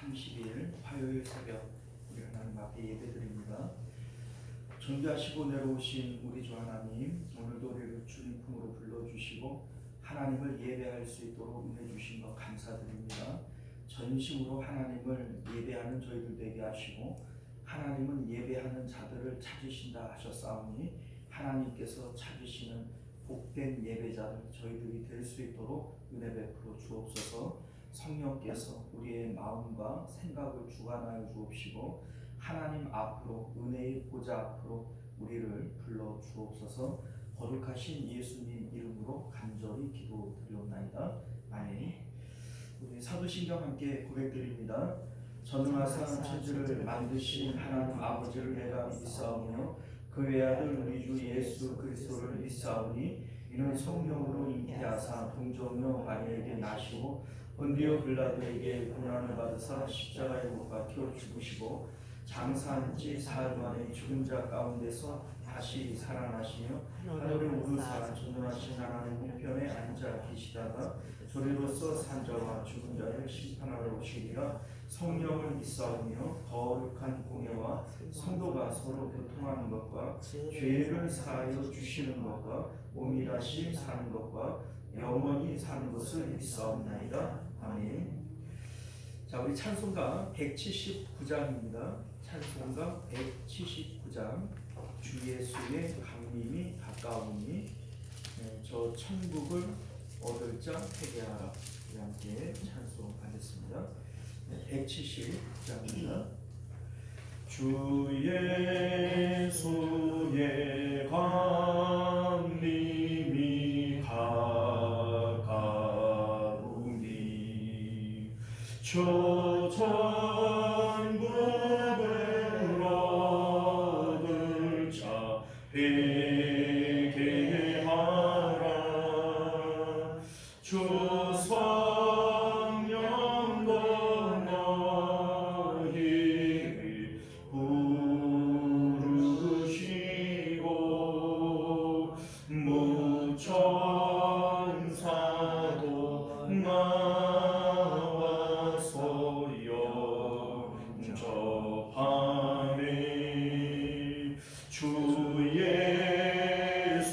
30일 화요일 새벽 우리 하나님 앞에 예배드립니다. 존귀하시고 내려오신 우리 주 하나님, 오늘도 우리를 주님 품으로 불러주시고 하나님을 예배할 수 있도록 은혜 주신 것 감사드립니다. 전심으로 하나님을 예배하는 저희들 되게 하시고 하나님은 예배하는 자들을 찾으신다 하셨사오니 하나님께서 찾으시는 복된 예배자들 저희들이 될 수 있도록 은혜 베풀어 주옵소서. 성령께서 우리의 마음과 생각을 주관하여 주옵시고 하나님 앞으로 은혜의 보좌 앞으로 우리를 불러 주옵소서. 거룩하신 예수님 이름으로 간절히 기도드리옵나이다. 아멘. 우리 사도신경 함께 고백드립니다. 전능하사 천지를 만드신 하나님 아버지를 내가 믿사오며 그 외아들 우리 주 예수 그리스도를 믿사오니 이는 성령으로 잉태하사 동정녀 마리아에게 나시고 본디오 빌라도에게 고난을 받으사 십자가에 못 박혀 죽으시고 장사한 지 사흘 만에 죽은 자 가운데서 다시 살아나시며 하늘을 오르사 전능하신 하나님 우편에 앉아 계시다가 저리로서 산자와 죽은 자를 심판하러 오시리라. 성령을 믿사오며 거룩한 공예와 성도가 서로 교통하는 것과 죄를 사하여 주시는 것과 몸이 다시 사는 것과 영원히 사는 것을 믿사옵나이다. 아멘. 자, 우리 찬송가 179장입니다. 찬송가 179장 주 예수의 강림이 가까우니 저 천국을 얻을 자 회개하라. 함께 찬송하겠습니다. 179장입니다. 주 예수의 강림이 가까우니 저 천국을 얻을 자 회개하라. 주 성령도 너희를 부르시고 무천사도 나와서 영접하네. 주 예수님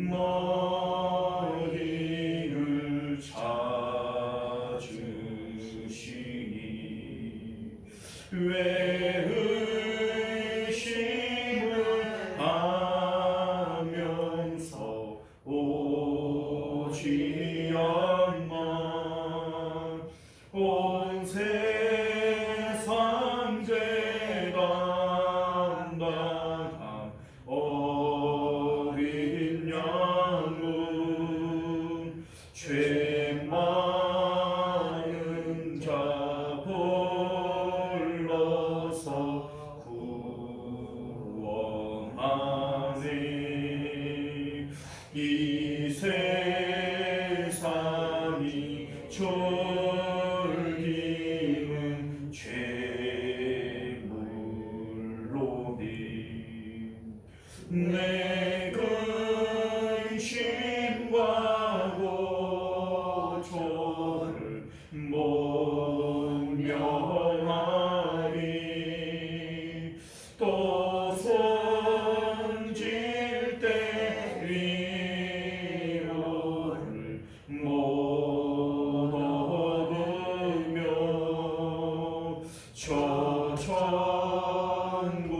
너희를 찾으시니 왜 의심을 하면서 오지 않나. 온 세상 죄 담당한 어린 양은 죄 많은 자 불러서 구원하네. 이 세상이 졸기는 죄물로니 내 근심과 고초를 못 면하니 또 손질 때 위로를 못 얻으며 저 천국에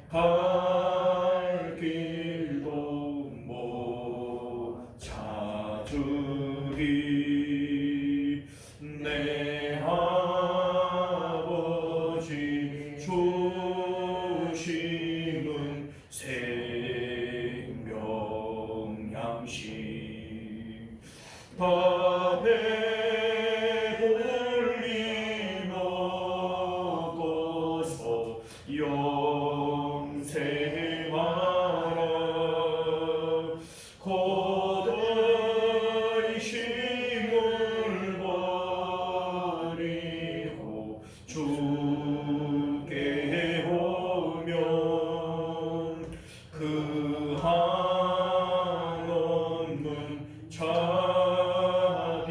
갈 길도 못 찾으리. 내 아버지 주심은 생명 양식 다 배불리 먹어서 영생하라. 곧 의심을 버리고 주께 오면 그 한없는 자비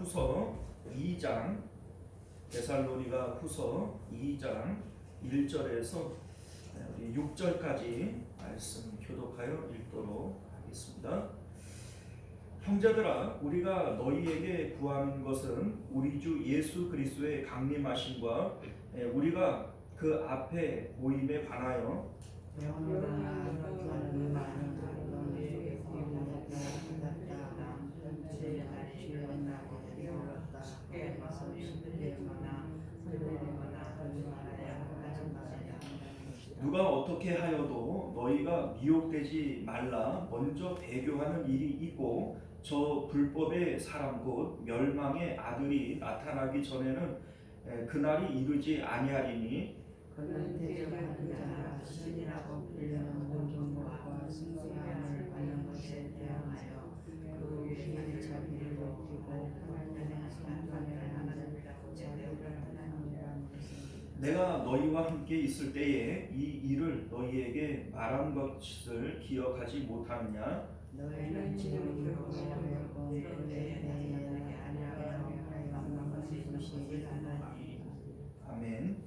후서 2장 데살로니가 후서 2장 1절에서 우리 6절까지 말씀 교독하여 읽도록 하겠습니다. 형제들아, 우리가 너희에게 구하는 것은 우리 주 예수 그리스도의 강림하심과 우리가 그 앞에 모임에 관하여 누가 어떻게 하여도 너희가 미혹되지 말라. 먼저 배교하는 일이 있고 저 불법의 사람 곧 멸망의 아들이 나타나기 전에는 그날이 이르지 아니하리니 그는 대접하는 자라 신이라고 불리는 모든 것과 승리함을 받는 것에 대항하여 그 위에 자기를 높이고 그들의 성전을 하는 제대를 하나님이라는 것입니다. 내가 너희와 함께 있을 때에 이 일을 너희에게 말한 것을 기억하지 못하느냐? 너희는 지금 그러고 그때에 대하여 아니하여 받는 것이 무시하나니. 아멘.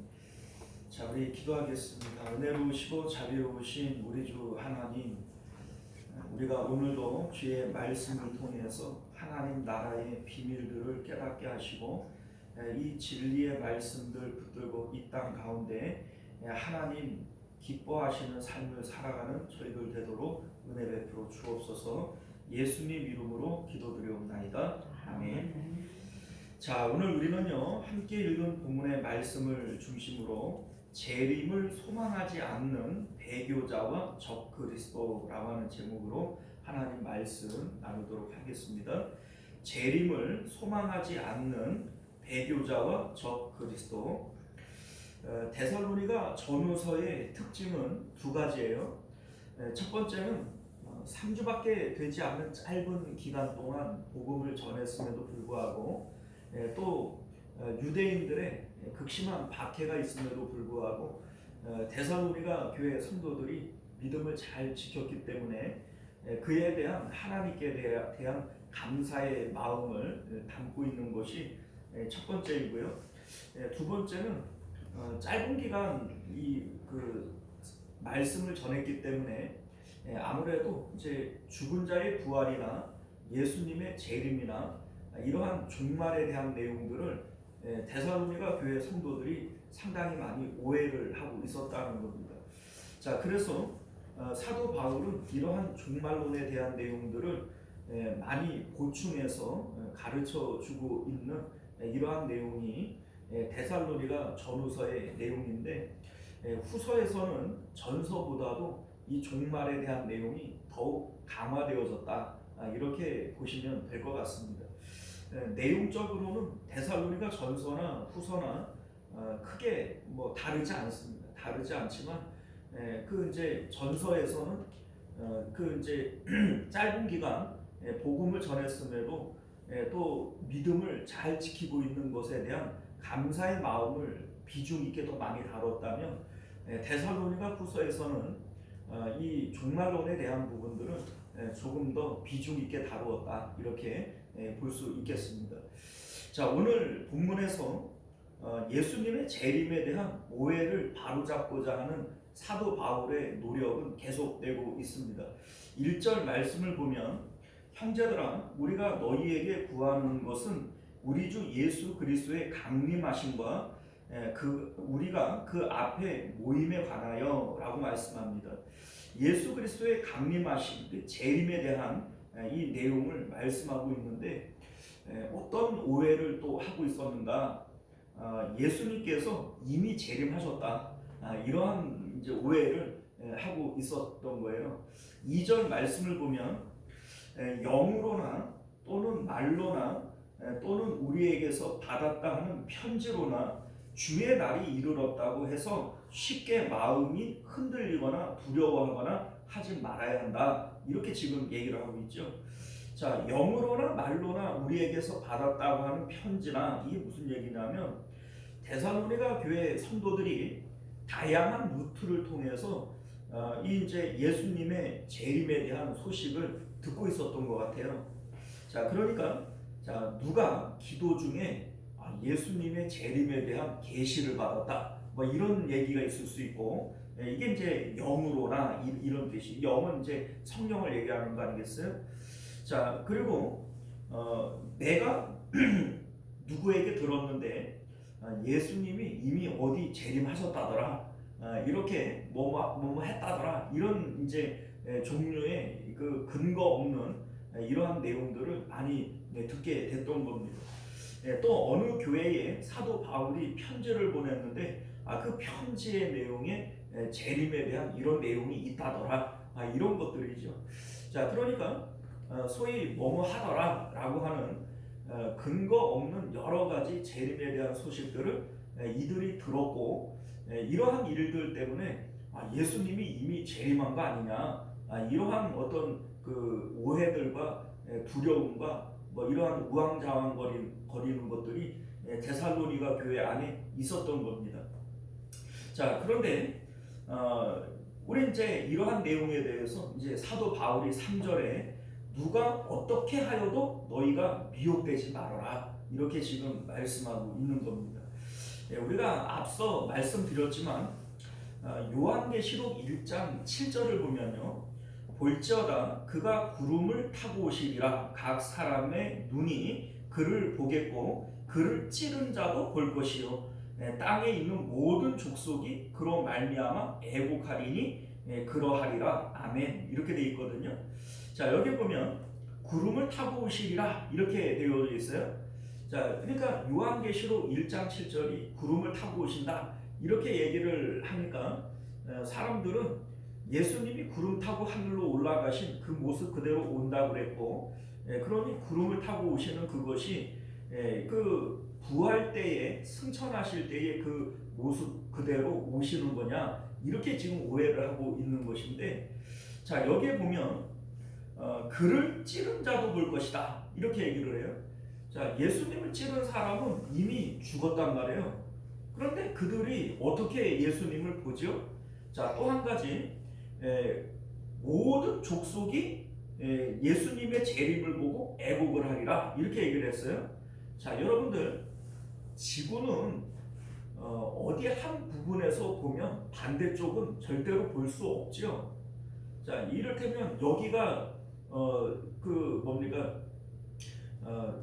자, 우리 기도하겠습니다. 은혜로우시고 자비로우신 우리 주 하나님, 우리가 오늘도 주의 말씀을 통해서 하나님 나라의 비밀들을 깨닫게 하시고 이 진리의 말씀들 붙들고 이 땅 가운데 하나님 기뻐하시는 삶을 살아가는 저희들 되도록 은혜 베풀어 주옵소서. 예수님 이름으로 기도드리옵나이다. 아멘. 자, 오늘 우리는요 함께 읽은 본문의 말씀을 중심으로 재림을 소망하지 않는 배교자와 적그리스도라고 하는 제목으로 하나님 말씀 나누도록 하겠습니다. 재림을 소망하지 않는 배교자와 적그리스도. 데살로니가 전후서의 특징은 두 가지예요. 첫 번째는 3주밖에 되지 않는 짧은 기간 동안 복음을 전했음에도 불구하고 또 유대인들의 극심한 박해가 있음에도 불구하고 데살로니가 교회 성도들이 믿음을 잘 지켰기 때문에 그에 대한 하나님께 대한 감사의 마음을 담고 있는 것이 첫 번째이고요. 두 번째는 짧은 기간 그 말씀을 전했기 때문에 아무래도 이제 죽은 자의 부활이나 예수님의 재림이나 이러한 종말에 대한 내용들을 데살로니가 교회 성도들이 상당히 많이 오해를 하고 있었다는 겁니다. 자, 그래서 사도 바울은 이러한 종말론에 대한 내용들을 많이 보충해서 가르쳐 주고 있는 이러한 내용이 데살로니가 전후서의 내용인데 후서에서는 전서보다도 이 종말에 대한 내용이 더욱 강화되어졌다, 이렇게 보시면 될 것 같습니다. 내용적으로는 데살로니가 전서나 후서나 크게 다르지 않습니다. 다르지 않지만 그 이제 전서에서는 그 이제 짧은 기간 복음을 전했음에도 또 믿음을 잘 지키고 있는 것에 대한 감사의 마음을 비중 있게 더 많이 다뤘다면 데살로니가 후서에서는 이 종말론에 대한 부분들은 조금 더 비중 있게 다루었다, 이렇게 볼 수 있겠습니다. 자, 오늘 본문에서 예수님의 재림에 대한 오해를 바로잡고자 하는 사도 바울의 노력은 계속되고 있습니다. 1절 말씀을 보면 형제들아, 우리가 너희에게 구하는 것은 우리 주 예수 그리스도의 강림하심과 우리가 그 앞에 모임에 관하여 라고 말씀합니다. 예수 그리스도의 강림하심, 그 재림에 대한 이 내용을 말씀하고 있는데 어떤 오해를 또 하고 있었는가? 예수님께서 이미 재림하셨다, 이러한 이제 오해를 하고 있었던 거예요. 2절 말씀을 보면 영으로나 또는 말로나 또는 우리에게서 받았다 하는 편지로나 주의 날이 이르렀다고 해서 쉽게 마음이 흔들리거나 두려워하거나 하지 말아야 한다, 이렇게 지금 얘기를 하고 있죠. 자, 영으로나 말로나 우리에게서 받았다고 하는 편지나, 이게 무슨 얘기냐면 데살로니가 교회 성도들이 다양한 루트를 통해서 이 이제 예수님의 재림에 대한 소식을 듣고 있었던 것 같아요. 자, 그러니까 자, 누가 기도 중에 예수님의 재림에 대한 계시를 받았다. 뭐 이런 얘기가 있을 수 있고, 이게 이제 영으로나 이런 뜻이, 영은 이제 성령을 얘기하는 거 아니겠어요? 자, 그리고 내가 누구에게 들었는데 예수님이 이미 어디 재림하셨다더라, 이렇게 뭐뭐 했다더라, 이런 이제 종류의 그 근거 없는 이러한 내용들을 많이 듣게 됐던 겁니다. 또 어느 교회에 사도 바울이 편지를 보냈는데 그 편지의 내용에 재림에 대한 이런 내용이 있다더라, 이런 것들이죠. 자, 그러니까 소위 뭐뭐 하더라 라고 하는 근거 없는 여러 가지 재림에 대한 소식들을 이들이 들었고, 이러한 일들 때문에 예수님이 이미 재림한 거 아니냐, 이러한 어떤 그 오해들과 두려움과 뭐 이러한 우왕좌왕 거리는 것들이 데살로니가 교회 안에 있었던 겁니다. 자, 그런데 우리 이제 이러한 내용에 대해서 이제 사도 바울이 3절에 누가 어떻게 하여도 너희가 미혹되지 말아라, 이렇게 지금 말씀하고 있는 겁니다. 우리가 앞서 말씀드렸지만 요한계시록 1장 7절을 보면요, 볼지어다 그가 구름을 타고 오시리라. 각 사람의 눈이 그를 보겠고 그를 찌른 자도 볼 것이요 땅에 있는 모든 족속이 그로 말미암아 애곡하리니 그러하리라. 아멘. 이렇게 돼 있거든요. 자, 여기 보면 구름을 타고 오시리라 이렇게 되어 있어요. 자, 그러니까 요한계시록 1장 7절이 구름을 타고 오신다 이렇게 얘기를 하니까 사람들은 예수님이 구름 타고 하늘로 올라가신 그 모습 그대로 온다고 그랬고, 그러니 구름을 타고 오시는 그것이 그 부활 때에 승천하실 때의 그 모습 그대로 오시는 거냐, 이렇게 지금 오해를 하고 있는 것인데, 자, 여기에 보면 그를 찌른 자도 볼 것이다 이렇게 얘기를 해요. 자, 예수님을 찌른 사람은 이미 죽었단 말이에요. 그런데 그들이 어떻게 예수님을 보죠? 자, 또 한 가지, 모든 족속이 예수님의 재림을 보고 애곡을 하리라 이렇게 얘기를 했어요. 자, 여러분들, 지구는 어디 한 부분에서 보면 반대쪽은 절대로 볼 수 없죠. 자, 이를테면 여기가 그 뭡니까,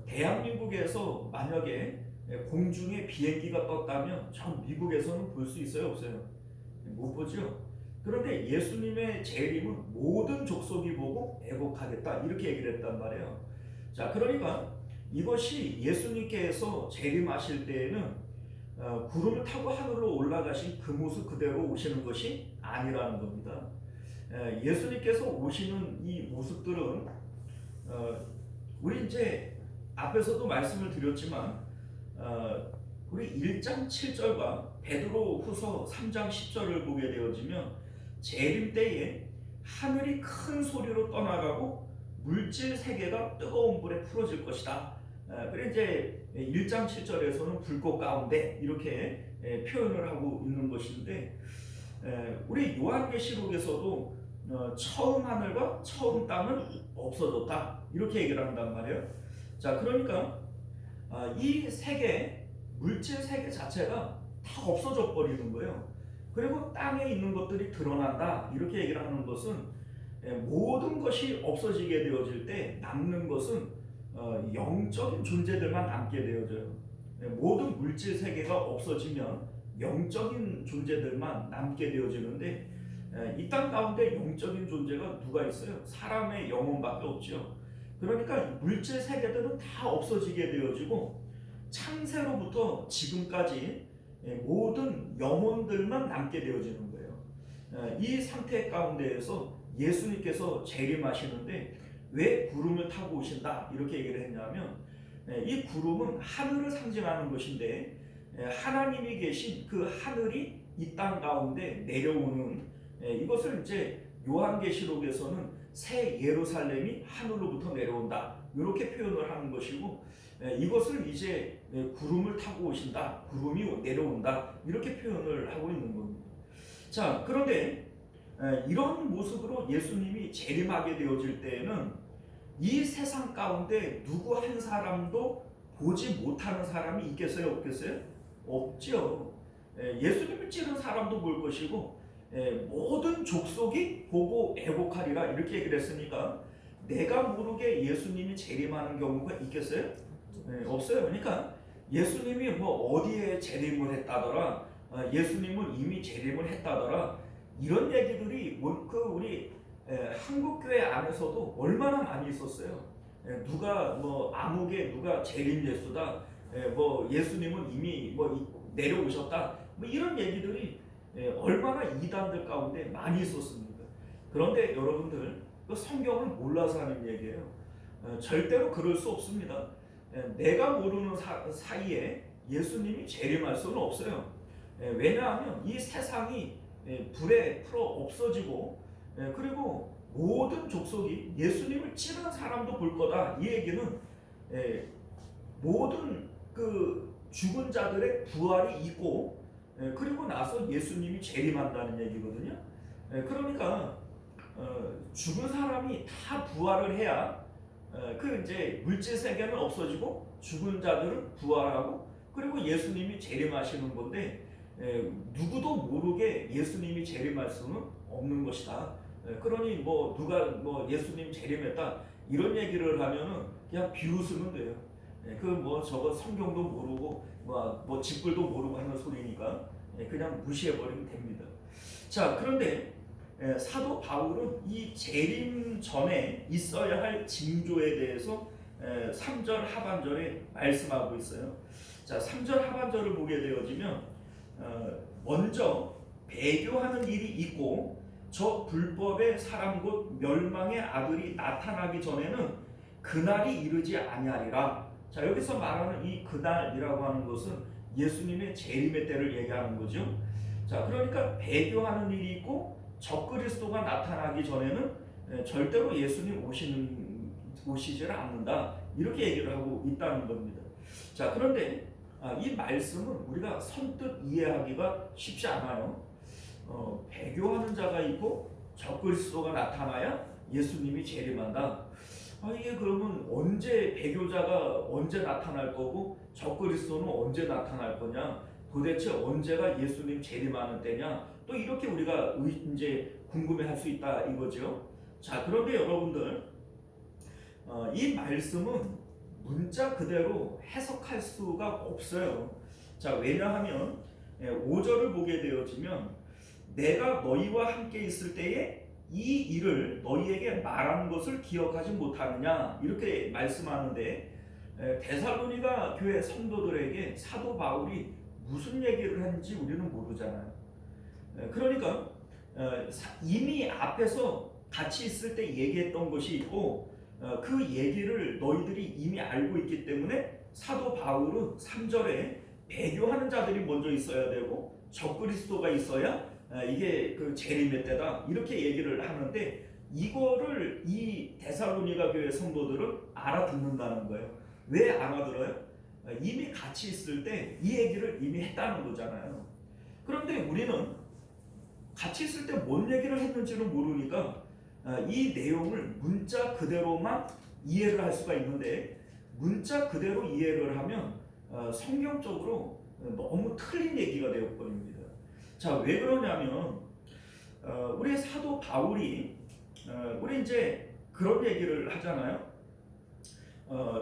대한민국에서 만약에 공중에 비행기가 떴다면 전 미국에서는 볼 수 있어요, 없어요? 못 보죠. 그런데 예수님의 재림은 모든 족속이 보고 애곡하겠다 이렇게 얘기를 했단 말이에요. 자, 그러니까 이것이 예수님께서 재림하실 때에는 구름을 타고 하늘로 올라가신 그 모습 그대로 오시는 것이 아니라는 겁니다. 예수님께서 오시는 이 모습들은 우리 이제 앞에서도 말씀을 드렸지만 우리 1장 7절과 베드로 후서 3장 10절을 보게 되어지면 재림 때에 하늘이 큰 소리로 떠나가고 물질 세계가 뜨거운 불에 풀어질 것이다. 그래 이제 1장 7절에서는 불꽃 가운데 이렇게 표현을 하고 있는 것인데, 우리 요한계시록에서도 처음 하늘과 처음 땅은 없어졌다 이렇게 얘기를 한단 말이에요. 자, 그러니까 이 세계, 물질 세계 자체가 다 없어져 버리는 거예요. 그리고 땅에 있는 것들이 드러난다 이렇게 얘기를 하는 것은 모든 것이 없어지게 되어질 때 남는 것은 영적인 존재들만 남게 되어져요. 모든 물질 세계가 없어지면 영적인 존재들만 남게 되어지는데, 이 땅 가운데 영적인 존재가 누가 있어요? 사람의 영혼밖에 없죠. 그러니까 물질 세계들은 다 없어지게 되어지고 창세로부터 지금까지 모든 영혼들만 남게 되어지는 거예요. 이 상태 가운데에서 예수님께서 재림하시는데 왜 구름을 타고 오신다 이렇게 얘기를 했냐면, 이 구름은 하늘을 상징하는 것인데 하나님이 계신 그 하늘이 이 땅 가운데 내려오는, 이것을 이제 요한계시록에서는 새 예루살렘이 하늘로부터 내려온다 이렇게 표현을 하는 것이고, 이것을 이제 구름을 타고 오신다, 구름이 내려온다 이렇게 표현을 하고 있는 겁니다. 자, 그런데 이런 모습으로 예수님이 재림하게 되어질 때에는 이 세상 가운데 누구 한 사람도 보지 못하는 사람이 있겠어요? 없겠어요? 없죠. 예수님을 찌른 사람도 볼 것이고 모든 족속이 보고 애곡하리라 이렇게 얘기를 했으니까 내가 모르게 예수님이 재림하는 경우가 있겠어요? 없어요. 그러니까 예수님이 뭐 어디에 재림을 했다더라, 예수님은 이미 재림을 했다더라 이런 얘기들이 우리 한국 교회 안에서도 얼마나 많이 있었어요. 누가 뭐 아무개 누가 재림 예수다, 뭐 예수님은 이미 뭐 내려오셨다, 뭐 이런 얘기들이 얼마나 이단들 가운데 많이 있었습니까? 그런데 여러분들 그 성경을 몰라서 하는 얘기예요. 절대로 그럴 수 없습니다. 내가 모르는 사이에 예수님이 재림할 수는 없어요. 왜냐하면 이 세상이 불에 풀어 없어지고 그리고 모든 족속이 예수님을 찌른 사람도 볼 거다. 이 얘기는 모든 그 죽은 자들의 부활이 있고 그리고 나서 예수님이 재림한다는 얘기거든요. 그러니까 죽은 사람이 다 부활을 해야 그 이제 물질 세계는 없어지고 죽은 자들은 부활하고 그리고 예수님이 재림하시는 건데 누구도 모르게 예수님이 재림할 수는 없는 것이다. 그러니 뭐 누가 뭐 예수님 재림했다 이런 얘기를 하면은 그냥 비웃으면 돼요. 그 뭐 저거 성경도 모르고 뭐 직불도 모르고 하는 소리니까 그냥 무시해버리면 됩니다. 자, 그런데 사도 바울은 이 재림 전에 있어야 할 징조에 대해서 3절 하반절에 말씀하고 있어요. 자, 3절 하반절을 보게 되어지면 먼저 배교하는 일이 있고 저 불법의 사람 곧 멸망의 아들이 나타나기 전에는 그날이 이르지 아니하리라. 자, 여기서 말하는 이 그날이라고 하는 것은 예수님의 재림의 때를 얘기하는 거죠. 자, 그러니까 배교하는 일이 있고 적그리스도가 나타나기 전에는 절대로 예수님 오시지를 않는다 이렇게 얘기를 하고 있다는 겁니다. 자, 그런데 이 말씀은 우리가 선뜻 이해하기가 쉽지 않아요. 배교하는 자가 있고 적그리스도가 나타나야 예수님이 재림한다. 이게 그러면 언제 배교자가 언제 나타날 거고 적그리스도는 언제 나타날 거냐? 도대체 언제가 예수님 재림하는 때냐? 또 이렇게 우리가 이제 궁금해할 수 있다 이거죠. 자, 그런데 여러분들 이 말씀은 문자 그대로 해석할 수가 없어요. 자, 왜냐하면 5절을 보게 되어지면 내가 너희와 함께 있을 때에 이 일을 너희에게 말한 것을 기억하지 못하느냐 이렇게 말씀하는데 데살로니가 교회 성도들에게 사도 바울이 무슨 얘기를 했는지 우리는 모르잖아요. 그러니까 이미 앞에서 같이 있을 때 얘기했던 것이 있고 그 얘기를 너희들이 이미 알고 있기 때문에 사도 바울은 3절에 배교하는 자들이 먼저 있어야 되고 적그리스도가 있어야 이게 그 재림의 때다 이렇게 얘기를 하는데 이거를 이 데살로니가 교회 성도들은 알아듣는다는 거예요. 왜 알아들어요? 이미 같이 있을 때 이 얘기를 이미 했다는 거잖아요. 그런데 우리는 같이 있을 때 뭔 얘기를 했는지는 모르니까 이 내용을 문자 그대로만 이해를 할 수가 있는데 문자 그대로 이해를 하면 성경적으로 너무 틀린 얘기가 되어버립니다. 자, 왜 그러냐면 우리 사도 바울이 우리 이제 그런 얘기를 하잖아요.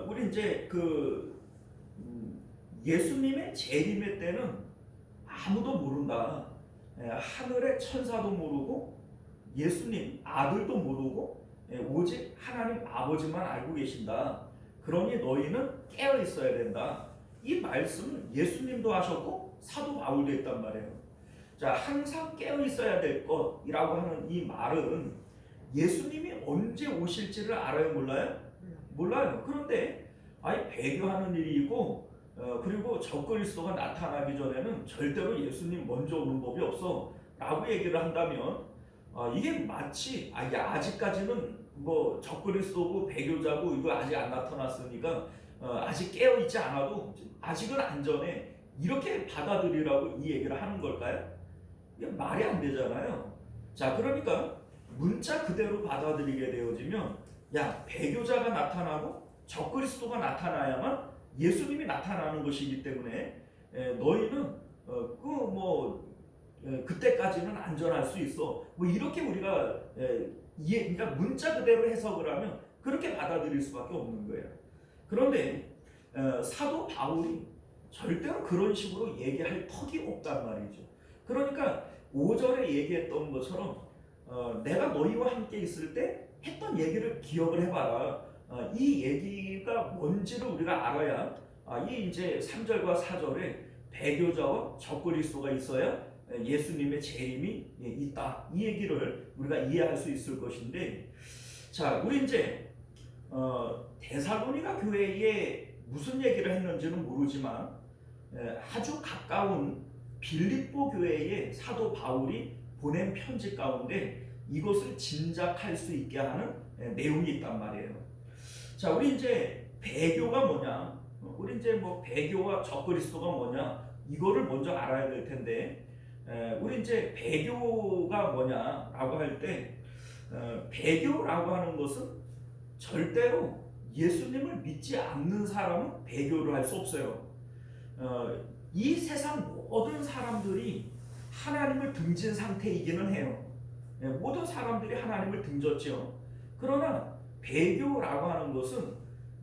우리 이제 그 예수님의 재림의 때는 아무도 모른다. 하늘의 천사도 모르고 예수님 아들도 모르고 오직 하나님 아버지만 알고 계신다. 그러니 너희는 깨어 있어야 된다. 이 말씀은 예수님도 하셨고 사도 바울도 했단 말이에요. 자, 항상 깨어 있어야 될 것이라고 하는 이 말은 예수님이 언제 오실지를 알아요, 몰라요? 몰라요. 그런데 배교하는 일이 있고 그리고 적그리스도가 나타나기 전에는 절대로 예수님 먼저 오는 법이 없어 라고 얘기를 한다면 이게 마치 아직까지는 뭐 적그리스도고 배교자고 이거 아직 안 나타났으니까 아직 깨어있지 않아도 아직은 안전해 이렇게 받아들이라고 이 얘기를 하는 걸까요? 이게 말이 안 되잖아요. 자, 그러니까 문자 그대로 받아들이게 되어지면 야, 배교자가 나타나고 적그리스도가 나타나야만 예수님이 나타나는 것이기 때문에 너희는 그때까지는 안전할 수 있어. 뭐 이렇게 우리가 그러니까 문자 그대로 해석을 하면 그렇게 받아들일 수밖에 없는 거예요. 그런데 사도 바울이 절대로 그런 식으로 얘기할 턱이 없단 말이죠. 그러니까 5절에 얘기했던 것처럼 내가 너희와 함께 있을 때 했던 얘기를 기억을 해봐라. 이 얘기가 뭔지를 우리가 알아야 이 이제 3절과 4절에 배교자와 적그리스도가 있어야 예수님의 재림이 있다. 이 얘기를 우리가 이해할 수 있을 것인데, 자, 우리 이제 데살로니가 교회에 무슨 얘기를 했는지는 모르지만 아주 가까운 빌립보 교회에 사도 바울이 보낸 편지 가운데 이것을 짐작할 수 있게 하는 내용이 있단 말이에요. 자, 우리 이제 배교가 뭐냐? 우리 이제 뭐 배교와 적그리스도가 뭐냐? 이거를 먼저 알아야 될 텐데, 우리 이제 배교가 뭐냐라고 할 때, 배교라고 하는 것은 절대로 예수님을 믿지 않는 사람은 배교를 할 수 없어요. 이 세상 모든 사람들이 하나님을 등진 상태이기는 해요. 모든 사람들이 하나님을 등졌죠. 그러나 배교라고 하는 것은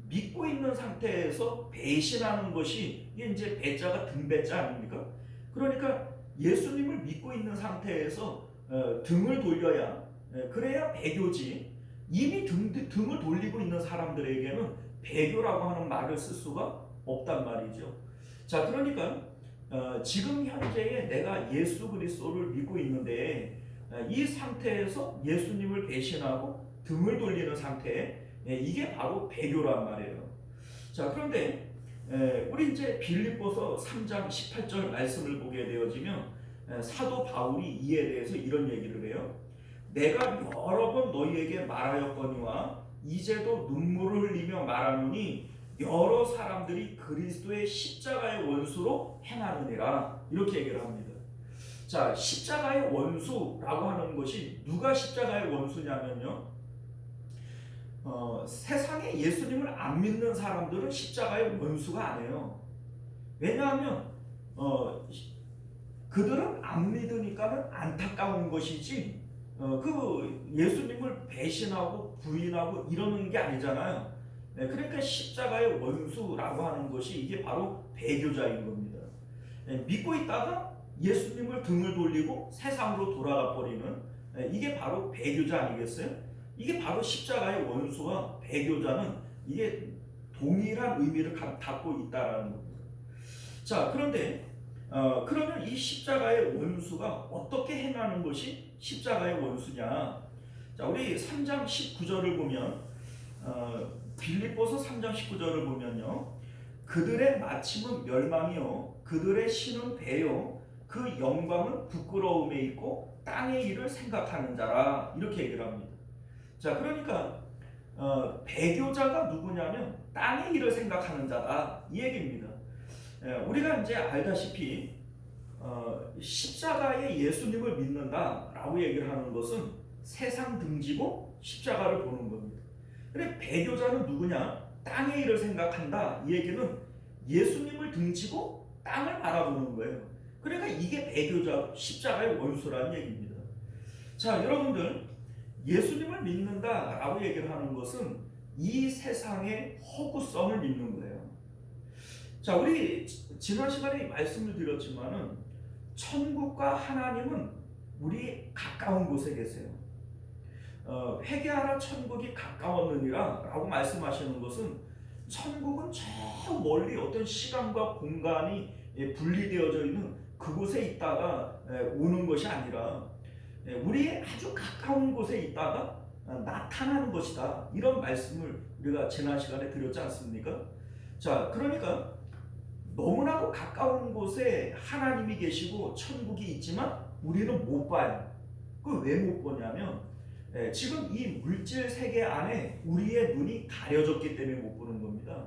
믿고 있는 상태에서 배신하는 것이 이게 이제 배자가 등배자 아닙니까? 그러니까 예수님을 믿고 있는 상태에서 등을 돌려야 그래야 배교지. 이미 등을 돌리고 있는 사람들에게는 배교라고 하는 말을 쓸 수가 없단 말이죠. 자, 그러니까 지금 현재에 내가 예수 그리스도를 믿고 있는데 이 상태에서 예수님을 배신하고 등을 돌리는 상태, 이게 바로 배교란 말이에요. 자, 그런데 우리 이제 빌립보서 3장 18절 말씀을 보게 되어지면 사도 바울이 이에 대해서 이런 얘기를 해요. 내가 여러 번 너희에게 말하였거니와 이제도 눈물을 흘리며 말하노니 여러 사람들이 그리스도의 십자가의 원수로 행하느니라. 이렇게 얘기를 합니다. 자, 십자가의 원수라고 하는 것이 누가 십자가의 원수냐면요, 세상에 예수님을 안 믿는 사람들은 십자가의 원수가 아니에요. 왜냐하면 그들은 안 믿으니까는 안타까운 것이지 그 예수님을 배신하고 부인하고 이러는 게 아니잖아요. 그러니까 십자가의 원수라고 하는 것이 이게 바로 배교자인 겁니다. 믿고 있다가 예수님을 등을 돌리고 세상으로 돌아가 버리는 이게 바로 배교자 아니겠어요? 이게 바로 십자가의 원수와 배교자는 이게 동일한 의미를 갖고 있다라는 겁니다. 자, 그런데 그러면 이 십자가의 원수가 어떻게 행하는 것이 십자가의 원수냐? 자, 우리 3장 19절을 보면 빌립보서 3장 19절을 보면요, 그들의 마침은 멸망이요 그들의 신은 배요 그 영광은 부끄러움에 있고 땅의 일을 생각하는 자라. 이렇게 얘기를 합니다. 자, 그러니까 배교자가 누구냐면 땅의 일을 생각하는 자다, 이 얘기입니다. 우리가 이제 알다시피 십자가에 예수님을 믿는다라고 얘기를 하는 것은 세상 등지고 십자가를 보는 겁니다. 그래, 배교자는 누구냐? 땅의 일을 생각한다. 이 얘기는 예수님을 등지고 땅을 바라보는 거예요. 그러니까 이게 배교자, 십자가의 원수라는 얘기입니다. 자, 여러분들, 예수님을 믿는다라고 얘기를 하는 것은 이 세상의 허구성을 믿는 거예요. 자, 우리 지난 시간에 말씀을 드렸지만은 천국과 하나님은 우리 가까운 곳에 계세요. 회개하라 천국이 가까웠느니라 라고 말씀하시는 것은 천국은 저 멀리 어떤 시간과 공간이 분리되어져 있는 그곳에 있다가 오는 것이 아니라 우리의 아주 가까운 곳에 있다가 나타나는 것이다, 이런 말씀을 우리가 지난 시간에 드렸지 않습니까? 자, 그러니까 너무나도 가까운 곳에 하나님이 계시고 천국이 있지만 우리는 못 봐요. 그 왜 못 보냐면 지금 이 물질 세계 안에 우리의 눈이 가려졌기 때문에 못 보는 겁니다.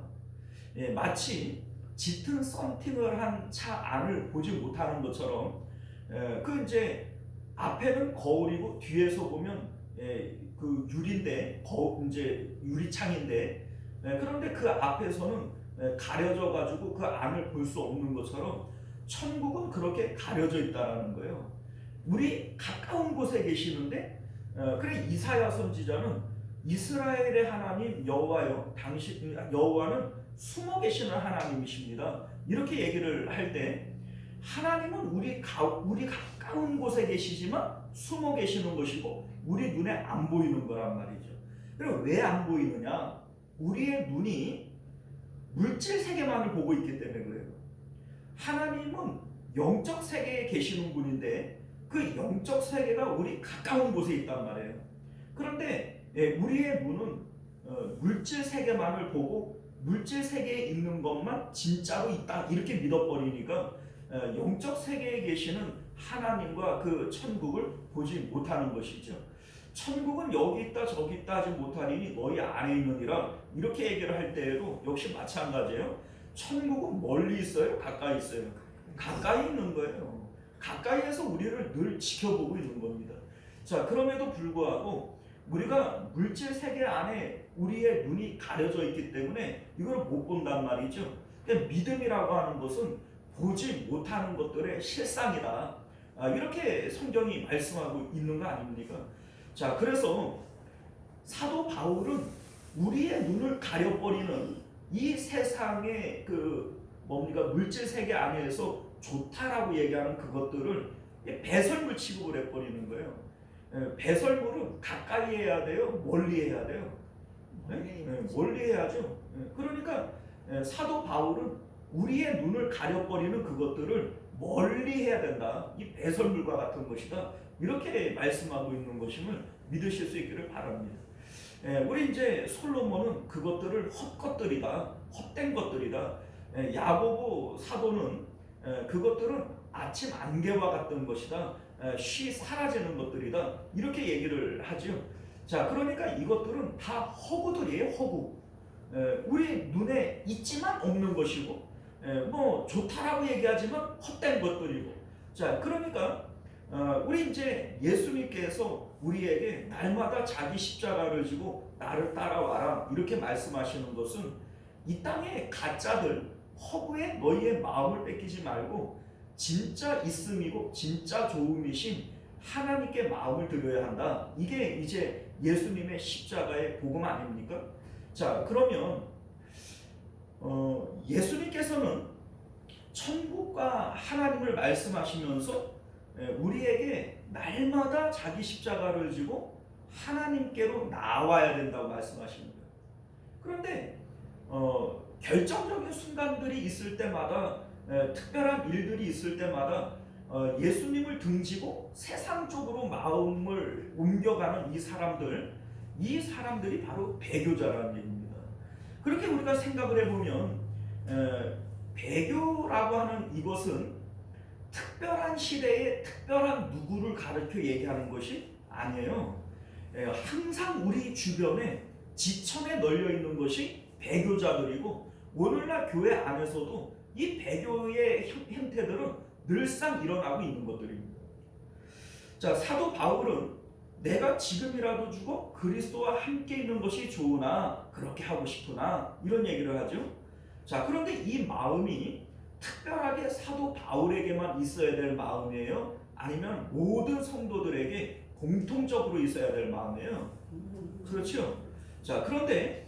마치 짙은 썬팅을 한 차 안을 보지 못하는 것처럼 그 이제 앞에는 거울이고 뒤에서 보면 그 유리인데 이제 유리창인데 그런데 그 앞에서는 가려져 가지고 그 안을 볼 수 없는 것처럼 천국은 그렇게 가려져 있다라는 거예요. 우리 가까운 곳에 계시는데 그래 이사야 선지자는 이스라엘의 하나님 여호와여 당신 여호와는 숨어 계시는 하나님이십니다. 이렇게 얘기를 할 때 하나님은 우리 가까운 곳에 계시지만 숨어 계시는 것이고 우리 눈에 안 보이는 거란 말이죠. 그럼 왜 안 보이느냐? 우리의 눈이 물질 세계만을 보고 있기 때문에 그래요. 하나님은 영적 세계에 계시는 분인데 그 영적 세계가 우리 가까운 곳에 있단 말이에요. 그런데 우리의 눈은 물질 세계만을 보고 물질 세계에 있는 것만 진짜로 있다 이렇게 믿어버리니까 영적 세계에 계시는 하나님과 그 천국을 보지 못하는 것이죠. 천국은 여기 있다 저기 있다 하지 못하리니 너희 안에 있느니라 이렇게 얘기를 할 때에도 역시 마찬가지예요. 천국은 멀리 있어요? 가까이 있어요? 가까이 있는 거예요. 가까이에서 우리를 늘 지켜보고 있는 겁니다. 자, 그럼에도 불구하고 우리가 물질 세계 안에 우리의 눈이 가려져 있기 때문에 이걸 못 본단 말이죠. 그러니까 믿음이라고 하는 것은 보지 못하는 것들의 실상이다. 이렇게 성경이 말씀하고 있는 거 아닙니까? 자, 그래서 사도 바울은 우리의 눈을 가려버리는 이 세상의 물질 세계 안에서 좋다라고 얘기하는 그것들을 배설물 취급을 해버리는 거예요. 배설물은 가까이 해야 돼요? 멀리 해야 돼요? 멀리 해야죠. 그러니까 사도 바울은 우리의 눈을 가려버리는 그것들을 멀리 해야 된다. 이 배설물과 같은 것이다. 이렇게 말씀하고 있는 것임을 믿으실 수 있기를 바랍니다. 우리 이제 솔로몬은 그것들을 헛것들이다, 헛된 것들이다. 야고보 사도는 그것들은 아침 안개와 같은 것이다, 쉬 사라지는 것들이다 이렇게 얘기를 하죠. 자, 그러니까 이것들은 다 허구들이에요. 허구. 우리 눈에 있지만 없는 것이고 뭐 좋다라고 얘기하지만 헛된 것들이고. 자, 그러니까 우리 이제 예수님께서 우리에게 날마다 자기 십자가를 지고 나를 따라와라 이렇게 말씀하시는 것은 이 땅의 가짜들 허구에 너희의 마음을 뺏기지 말고 진짜 있음이고 진짜 좋음이신 하나님께 마음을 드려야 한다. 이게 이제 예수님의 십자가의 복음 아닙니까? 자, 그러면 예수님께서는 천국과 하나님을 말씀하시면서 우리에게 날마다 자기 십자가를 지고 하나님께로 나와야 된다고 말씀하십니다. 그런데 결정적인 순간들이 있을 때마다 특별한 일들이 있을 때마다 예수님을 등지고 세상 쪽으로 마음을 옮겨가는 이 사람들이 바로 배교자라는 얘기입니다. 그렇게 우리가 생각을 해보면 배교라고 하는 이것은 특별한 시대에 특별한 누구를 가르쳐 얘기하는 것이 아니에요. 항상 우리 주변에 지천에 널려 있는 것이 배교자들이고 오늘날 교회 안에서도 이 배교의 형태들은 늘상 일어나고 있는 것들입니다. 자, 사도 바울은 내가 지금이라도 죽어 그리스도와 함께 있는 것이 좋으나 그렇게 하고 싶으나 이런 얘기를 하죠. 자, 그런데 이 마음이 특별하게 사도 바울에게만 있어야 될 마음이에요? 아니면 모든 성도들에게 공통적으로 있어야 될 마음이에요? 그렇죠? 자, 그런데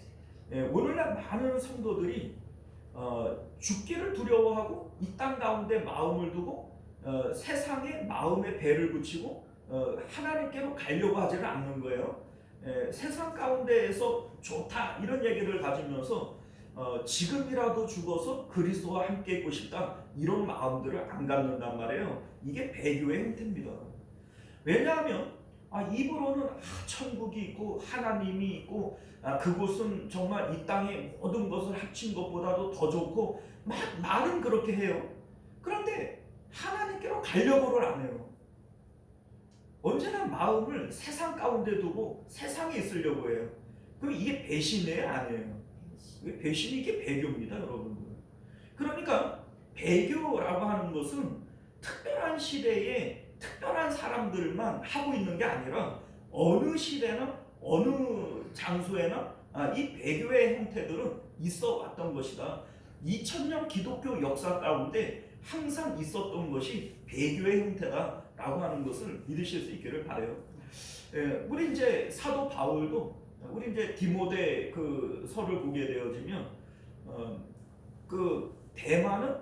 오늘날 많은 성도들이 죽기를 두려워하고 이 땅 가운데 마음을 두고 세상에 마음의 배를 붙이고 하나님께로 가려고 하지는 않는 거예요. 세상 가운데에서 좋다 이런 얘기를 가지면서 지금이라도 죽어서 그리스도와 함께 있고 싶다 이런 마음들을 안 갖는단 말이에요. 이게 배교의 형태입니다. 왜냐하면 입으로는 천국이 있고 하나님이 있고 그곳은 정말 이 땅의 모든 것을 합친 것보다도 더 좋고 막 말은 그렇게 해요. 그런데 하나님께로 가려고를 안 해요. 언제나 마음을 세상 가운데 두고 세상에 있으려고 해요. 그럼 이게 배신이에요? 아니에요? 배신이 이게 배교입니다, 여러분들. 그러니까 배교라고 하는 것은 특별한 시대에 특별한 사람들만 하고 있는 게 아니라 어느 시대나 어느 장소에나 이 배교의 형태들은 있어 왔던 것이다. 2000년 기독교 역사 가운데 항상 있었던 것이 배교의 형태다라고 하는 것을 믿으실 수 있기를 바라요. 우리 이제 사도 바울도 우리 이제 디모데 그 서를 보게 되어지면 그 대만은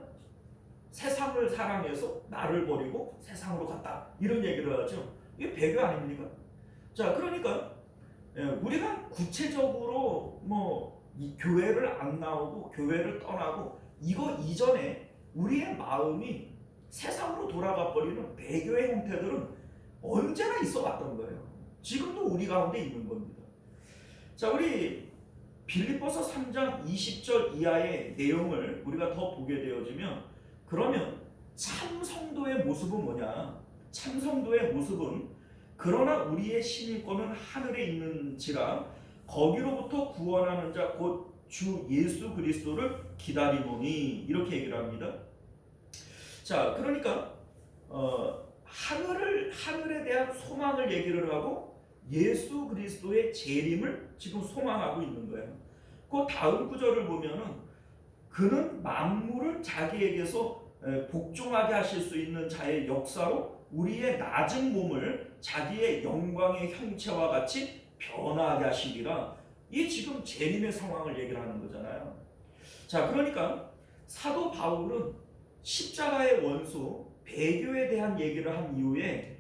세상을 사랑해서 나를 버리고 세상으로 갔다 이런 얘기를 하죠. 이게 배교 아닙니까? 자, 그러니까 우리가 구체적으로 이 교회를 안 나오고 교회를 떠나고 이거 이전에 우리의 마음이 세상으로 돌아가 버리는 배교의 형태들은 언제나 있어 왔던 거예요. 지금도 우리 가운데 있는 겁니다. 자, 우리 빌립보서 3장 20절 이하의 내용을 우리가 더 보게 되어지면, 그러면 참 성도의 모습은 뭐냐? 참 성도의 모습은 그러나 우리의 시민권은 하늘에 있는지라 거기로부터 구원하는 자 곧 주 예수 그리스도를 기다리노니, 이렇게 얘기를 합니다. 자, 그러니까 하늘에 대한 소망을 얘기를 하고 예수 그리스도의 재림을 지금 소망하고 있는 거예요. 그 다음 구절을 보면은 그는 만물을 자기에게서 복종하게 하실 수 있는 자의 역사로 우리의 낮은 몸을 자기의 영광의 형체와 같이 변화하게 하시리라. 이 지금 재림의 상황을 얘기를 하는 거잖아요. 자, 그러니까 사도 바울은 십자가의 원수 배교에 대한 얘기를 한 이후에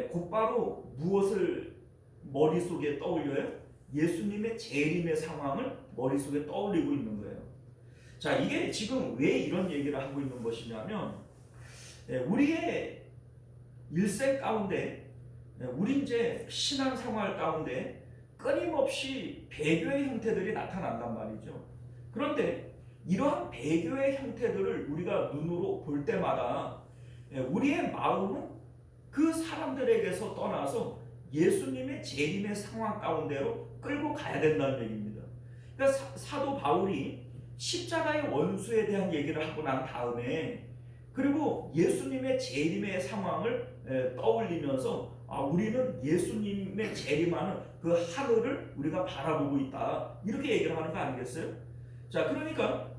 곧바로 무엇을 머릿속에 떠올려요? 예수님의 재림의 상황을 머릿속에 떠올리고 있는 거예요. 자, 이게 지금 왜 이런 얘기를 하고 있는 것이냐면, 우리의 일생 가운데, 우리 이제 신앙 생활 가운데 끊임없이 배교의 형태들이 나타난단 말이죠. 그런데 이러한 배교의 형태들을 우리가 눈으로 볼 때마다 우리의 마음은 그 사람들에게서 떠나서 예수님의 재림의 상황 가운데로 끌고 가야 된다는 얘기입니다. 그러니까 사도 바울이 십자가의 원수에 대한 얘기를 하고 난 다음에, 그리고 예수님의 재림의 상황을 떠올리면서 우리는 예수님의 재림하는 그 하늘을 우리가 바라보고 있다, 이렇게 얘기를 하는 거 아니겠어요? 자, 그러니까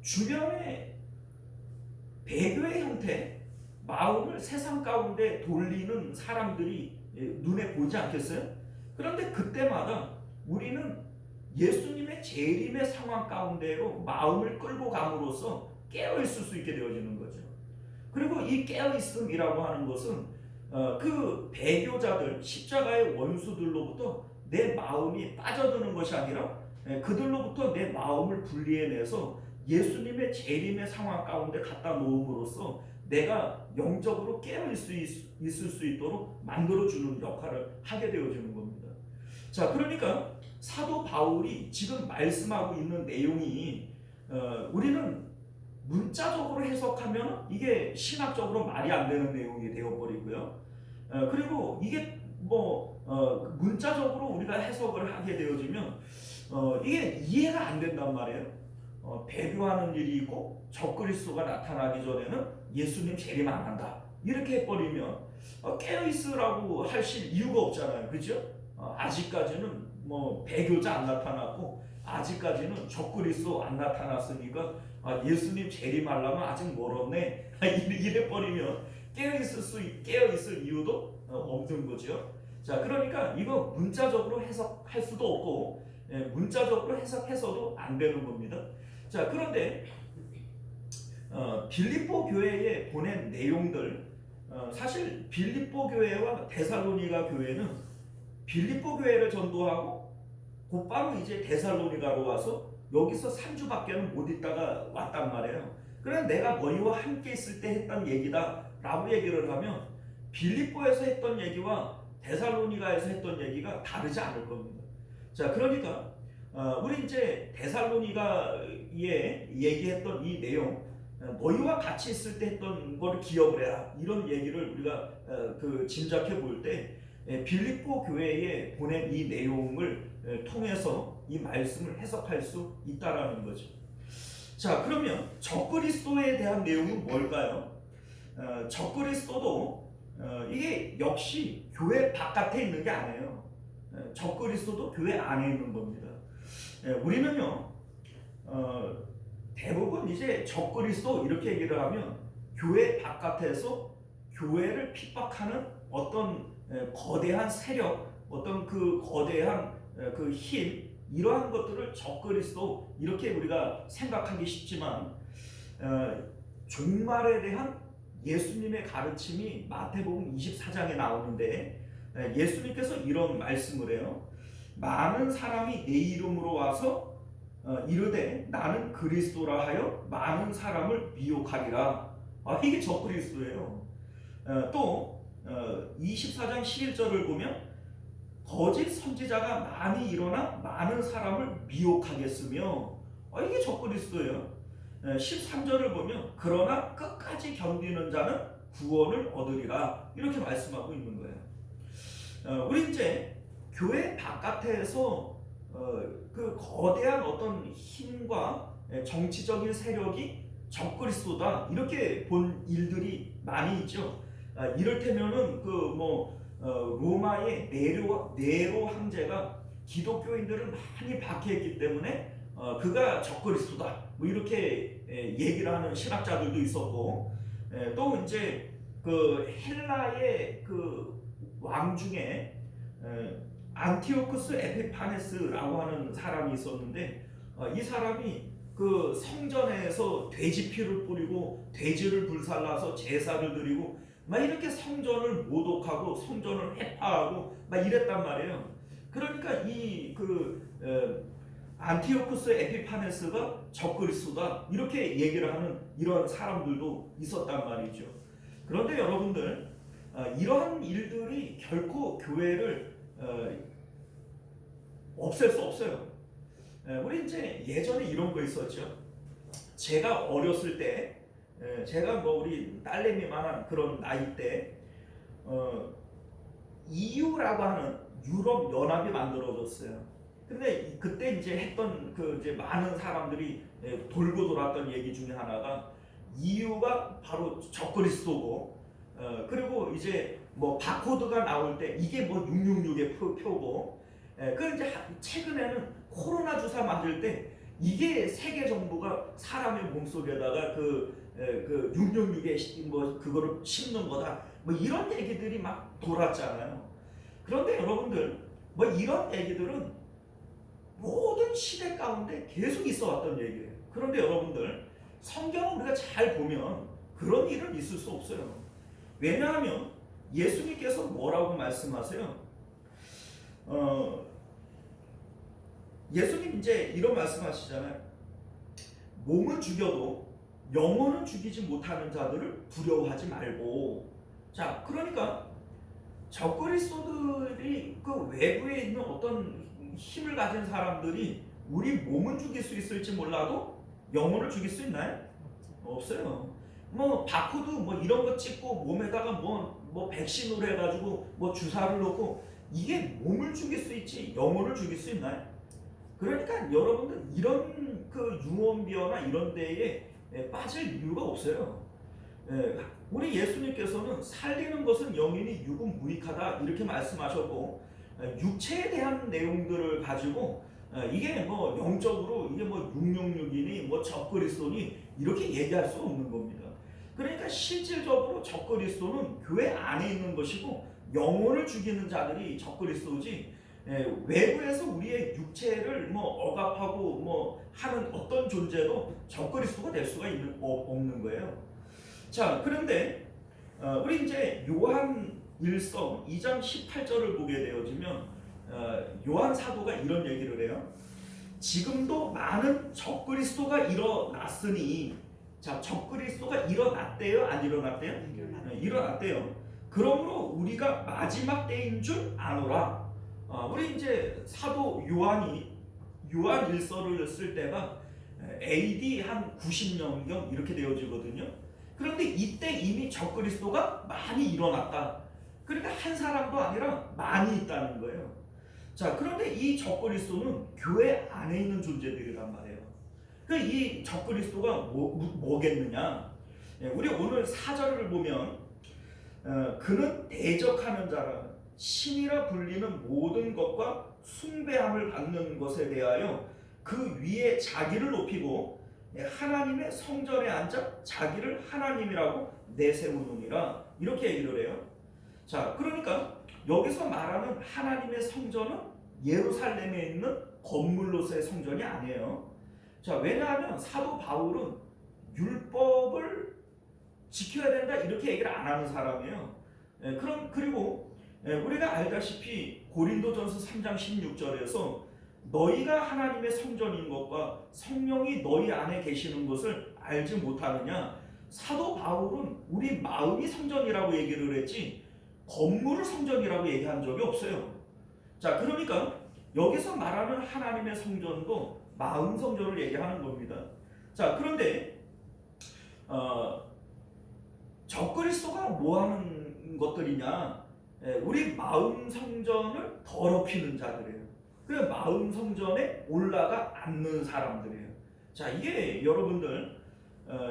주변의 배교의 형태, 마음을 세상 가운데 돌리는 사람들이 눈에 보이지 않겠어요? 그런데 그때마다 우리는 예수님의 재림의 상황 가운데로 마음을 끌고 감으로써 깨어있을 수 있게 되어지는 거죠. 그리고 이 깨어있음이라고 하는 것은 그 배교자들, 십자가의 원수들로부터 내 마음이 빠져드는 것이 아니라 그들로부터 내 마음을 분리해내서 예수님의 재림의 상황 가운데 갖다 놓음으로써 내가 영적으로 깨어있을 수 있도록 만들어주는 역할을 하게 되어지는 겁니다. 자, 그러니까 사도 바울이 지금 말씀하고 있는 내용이 우리는 문자적으로 해석하면 이게 신학적으로 말이 안 되는 내용이 되어버리고요. 그리고 이게 문자적으로 우리가 해석을 하게 되어지면 이게 이해가 안 된단 말이에요. 배교하는 일이 있고 적그리스도가 나타나기 전에는 예수님 재림 안 한다, 이렇게 해버리면 깨어있으라고 하실 이유가 없잖아요. 그죠? 아직까지는 배교자 안 나타났고 아직까지는 적그리스도 안 나타났으니까 예수님 재림하려면 아직 멀었네, 이래버리면 깨어있을 이유도 없는 거죠. 자, 그러니까 이거 문자적으로 해석할 수도 없고 문자적으로 해석해서도 안 되는 겁니다. 자, 그런데 빌립보 교회에 보낸 내용들, 사실 빌립보 교회와 데살로니가 교회는 빌립보 교회를 전도하고 곧바로 이제 데살로니가로 와서 여기서 3주밖에는 못 있다가 왔단 말이에요. 그래서 내가 너희와 함께 있을 때 했던 얘기다 라고 얘기를 하면 빌립보에서 했던 얘기와 데살로니가에서 했던 얘기가 다르지 않을 겁니다. 자, 그러니까 우리 이제 데살로니가에 얘기했던 이 내용, 너희와 같이 있을 때 했던 걸 기억을 해라, 이런 얘기를 우리가 짐작해 볼 때 빌립보 교회에 보낸 이 내용을 통해서 이 말씀을 해석할 수 있다라는 거죠. 자, 그러면 적그리스도에 대한 내용은 뭘까요? 적그리스도도 이게 역시 교회 바깥에 있는 게 아니에요. 적그리스도도 교회 안에 있는 겁니다. 우리는요 대부분 이제 적그리스도 이렇게 얘기를 하면 교회 바깥에서 교회를 핍박하는 어떤 거대한 세력, 어떤 그 거대한 그 힘, 이러한 것들을 적그리스도 이렇게 우리가 생각하기 쉽지만 종말에 대한 예수님의 가르침이 마태복음 24장에 나오는데 예수님께서 이런 말씀을 해요. 많은 사람이 내 이름으로 와서 이르되 나는 그리스도라 하여 많은 사람을 미혹하리라. 이게 적그리스도예요. 또 24장 11절을 보면 거짓 선지자가 많이 일어나 많은 사람을 미혹하겠으며 이게 적그리스도예요. 13절을 보면 그러나 끝까지 견디는 자는 구원을 얻으리라 이렇게 말씀하고 있는 거예요. 우리 이제 교회 바깥에서 그 거대한 어떤 힘과 정치적인 세력이 적그리스도다 이렇게 본 일들이 많이 있죠. 이를테면은 로마의 네로 황제가 기독교인들을 많이 박해했기 때문에 그가 적그리스도다 뭐 이렇게 얘기를 하는 신학자들도 있었고, 또 이제 그 헬라의 그 왕 중에 안티오쿠스 에피파네스라고 하는 사람이 있었는데 이 사람이 그 성전에서 돼지 피를 뿌리고 돼지를 불살라서 제사를 드리고 막 이렇게 성전을 모독하고 성전을 해파하고 막 이랬단 말이에요. 그러니까 이 안티오쿠스 에피파네스가 적그리스도다 이렇게 얘기를 하는 이런 사람들도 있었단 말이죠. 그런데 여러분들 이러한 일들이 결코 교회를 없앨 수 없어요. 우리 이제 예전에 이런 거 있었죠. 제가 어렸을 때, 제가 우리 딸내미만한 그런 나이 때, EU라고 하는 유럽 연합이 만들어졌어요. 근데 그때 이제 했던 이제 많은 사람들이 돌고 돌았던 얘기 중에 하나가 EU가 바로 적그리스도고, 그리고 이제 바코드가 나올 때 이게 666의 표고, 그 이제 최근에는 코로나 주사 맞을 때 이게 세계 정부가 사람의 몸속에다가 그 666에 그거를 심는 거다. 이런 얘기들이 막 돌았잖아요. 그런데 여러분들 이런 얘기들은 모든 시대 가운데 계속 있어 왔던 얘기예요. 그런데 여러분들 성경을 우리가 잘 보면 그런 일은 있을 수 없어요. 왜냐하면 예수님께서 뭐라고 말씀하세요? 예수님 이제 이런 말씀하시잖아요. 몸은 죽여도 영혼은 죽이지 못하는 자들을 두려워하지 말고. 자, 그러니까 적그리스도들이 그 외부에 있는 어떤 힘을 가진 사람들이 우리 몸은 죽일 수 있을지 몰라도 영혼을 죽일 수 있나요? 없어요. 바코드 이런 거 찍고 몸에다가 백신으로 해가지고 주사를 놓고 이게 몸을 죽일 수 있지 영혼을 죽일 수 있나요? 그러니까 여러분들 이런 그 유언비어나 이런 데에 빠질 이유가 없어요. 우리 예수님께서는 살리는 것은 영이니 육은 무익하다 이렇게 말씀하셨고, 육체에 대한 내용들을 가지고 이게 영적으로 이게 666이니 적그리스도니 이렇게 얘기할 수 없는 겁니다. 그러니까 실질적으로 적그리스도는 교회 안에 있는 것이고 영혼을 죽이는 자들이 적그리스도지, 외부에서 우리의 육체를 억압하고 하는 어떤 존재도 적그리스도가 될 수가 없는 거예요. 자, 그런데 우리 이제 요한 1서 2장 18절을 보게 되어지면 요한 사도가 이런 얘기를 해요. 지금도 많은 적그리스도가 일어났으니, 자, 적그리스도가 일어났대요? 안 일어났대요? 일어났대요. 그러므로 우리가 마지막 때인 줄 아노라. 우리 이제 사도 요한이 요한 1서를 쓸 때가 AD 한 90년경 이렇게 되어지거든요. 그런데 이때 이미 적그리스도가 많이 일어났다. 그러니까 한 사람도 아니라 많이 있다는 거예요. 자, 그런데 이 적그리스도는 교회 안에 있는 존재들이란 말이에요. 이 적그리스도가 뭐겠느냐? 우리 오늘 4절을 보면 그는 대적하는 자라 신이라 불리는 모든 것과 숭배함을 받는 것에 대하여 그 위에 자기를 높이고 하나님의 성전에 앉아 자기를 하나님이라고 내세우느니라 이렇게 얘기를 해요. 자, 그러니까 여기서 말하는 하나님의 성전은 예루살렘에 있는 건물로서의 성전이 아니에요. 자, 왜냐하면 사도 바울은 율법을 지켜야 된다 이렇게 얘기를 안 하는 사람이에요. 그리고 우리가 알다시피 고린도전서 3장 16절에서 너희가 하나님의 성전인 것과 성령이 너희 안에 계시는 것을 알지 못하느냐. 사도 바울은 우리 마음이 성전이라고 얘기를 했지 건물을 성전이라고 얘기한 적이 없어요. 자, 그러니까 여기서 말하는 하나님의 성전도 마음 성전을 얘기하는 겁니다. 자, 그런데 적그리스도가 뭐 하는 것들이냐? 우리 마음 성전을 더럽히는 자들이에요. 그 마음 성전에 올라가 앉는 사람들이에요. 자, 이게 여러분들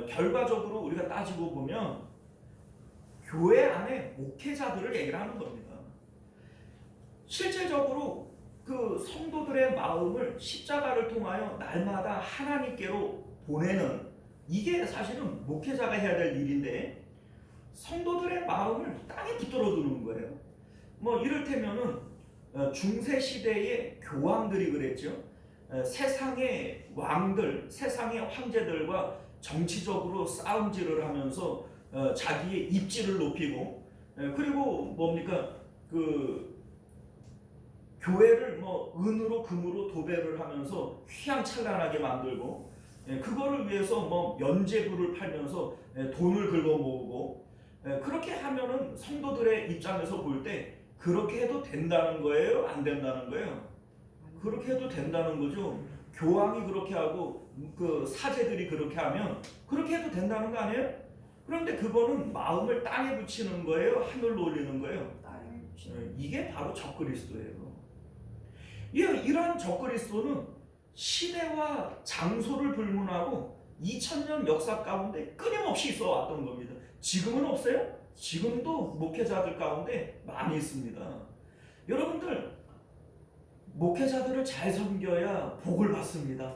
결과적으로 우리가 따지고 보면 교회 안에 목회자들을 얘기를 하는 겁니다. 실제적으로 그 성도들의 마음을 십자가를 통하여 날마다 하나님께로 보내는 이게 사실은 목회자가 해야 될 일인데 성도들의 마음을 땅에 붙들어 두는 거예요. 뭐 이를테면은 중세 시대의 교황들이 그랬죠. 세상의 왕들, 세상의 황제들과 정치적으로 싸움질을 하면서 자기의 입지를 높이고 그리고 뭡니까 그 교회를 뭐 은으로 금으로 도배를 하면서 휘황찬란하게 만들고 그거를 위해서 뭐 면죄부를 팔면서 돈을 긁어 모으고 그렇게 하면은 성도들의 입장에서 볼 때 그렇게 해도 된다는 거예요? 안 된다는 거예요? 그렇게 해도 된다는 거죠. 교황이 그렇게 하고 그 사제들이 그렇게 하면 그렇게 해도 된다는 거 아니에요? 그런데 그거는 마음을 땅에 붙이는 거예요? 하늘로 올리는 거예요? 이게 바로 적그리스도예요. 이러한 적그리스도는 시대와 장소를 불문하고 2000년 역사 가운데 끊임없이 있어 왔던 겁니다. 지금은 없어요? 지금도 목회자들 가운데 많이 있습니다. 여러분들 목회자들을 잘 섬겨야 복을 받습니다.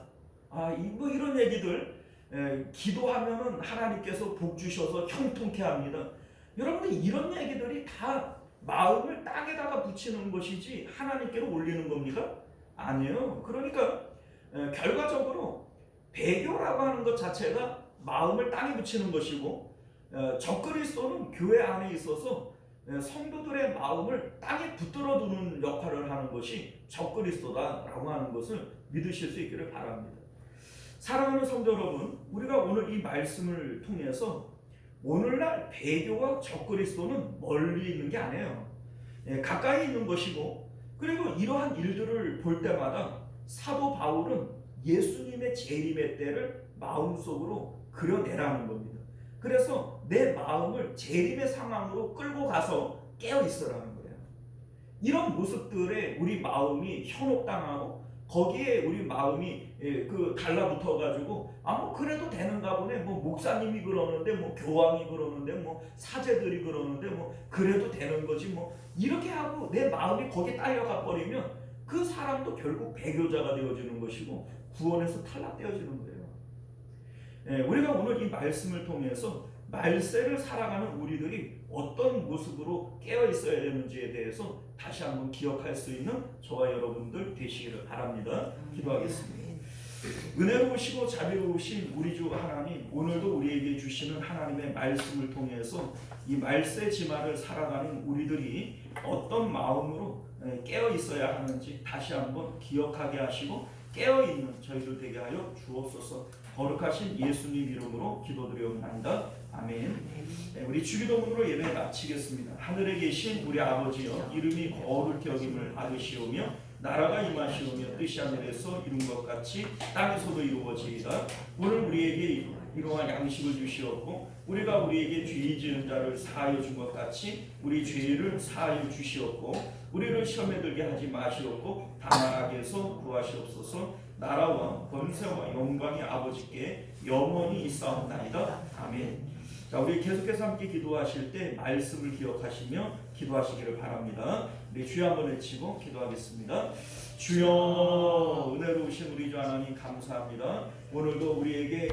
뭐 이런 얘기들 기도하면은 하나님께서 복 주셔서 형통케 합니다. 여러분들 이런 얘기들이 다 마음을 땅에다가 붙이는 것이지 하나님께로 올리는 겁니까? 아니에요. 그러니까 결과적으로 배교라고 하는 것 자체가 마음을 땅에 붙이는 것이고 적그리스도는 교회 안에 있어서 성도들의 마음을 땅에 붙들어 두는 역할을 하는 것이 적그리스도다라고 하는 것을 믿으실 수 있기를 바랍니다. 사랑하는 성도 여러분, 우리가 오늘 이 말씀을 통해서 오늘날 배교와 적그리스도는 멀리 있는 게 아니에요. 가까이 있는 것이고 그리고 이러한 일들을 볼 때마다 사도 바울은 예수님의 재림의 때를 마음속으로 그려내라는 겁니다. 그래서 내 마음을 재림의 상황으로 끌고 가서 깨어 있으라는 거예요. 이런 모습들에 우리 마음이 현혹당하고 거기에 우리 마음이 달라붙어 가지고 뭐 그래도 되는가 보네. 뭐 목사님이 그러는데 뭐 교황이 그러는데 뭐 사제들이 그러는데 뭐 그래도 되는 거지 뭐 이렇게 하고 내 마음이 거기에 딸려가 버리면 그 사람도 결국 배교자가 되어지는 것이고 구원에서 탈락되어지는 거예요. 우리가 오늘 이 말씀을 통해서 말세를 살아가는 우리들이 어떤 모습으로 깨어 있어야 되는지에 대해서 다시 한번 기억할 수 있는 저와 여러분들 되시기를 바랍니다. 기도하겠습니다. 은혜로우시고 자비로우신 우리 주 하나님, 오늘도 우리에게 주시는 하나님의 말씀을 통해서 이 말세 지마를 살아가는 우리들이 어떤 마음으로 깨어 있어야 하는지 다시 한번 기억하게 하시고 깨어있는 저희들 되게 하여 주옵소서. 거룩하신 예수님 이름으로 기도드리옵나이다. 아멘. 우리 주기도문으로 예배 마치겠습니다. 하늘에 계신 우리 아버지여, 이름이 거룩히 여김을 받으시오며 나라가 임하시오며 뜻이 하늘에서 이룬 것 같이 땅에서도 이루어지이다. 오늘 우리에게 이러한 양식을 주시옵고 우리가 우리에게 죄 지은 자를 사하여 준 것 같이 우리 죄를 사하여 주시옵고 우리를 시험에 들게 하지 마시옵고 다만 악에서 구하시옵소서. 나라와 권세와 영광이 아버지께 영원히 있사옵나이다. 아멘. 자, 우리 계속해서 함께 기도하실 때 말씀을 기억하시며 기도하시기를 바랍니다. 우리 주여 한번 외치고 기도하겠습니다. 주여, 은혜로우신 우리 주 하나님 감사합니다. 오늘도 우리에게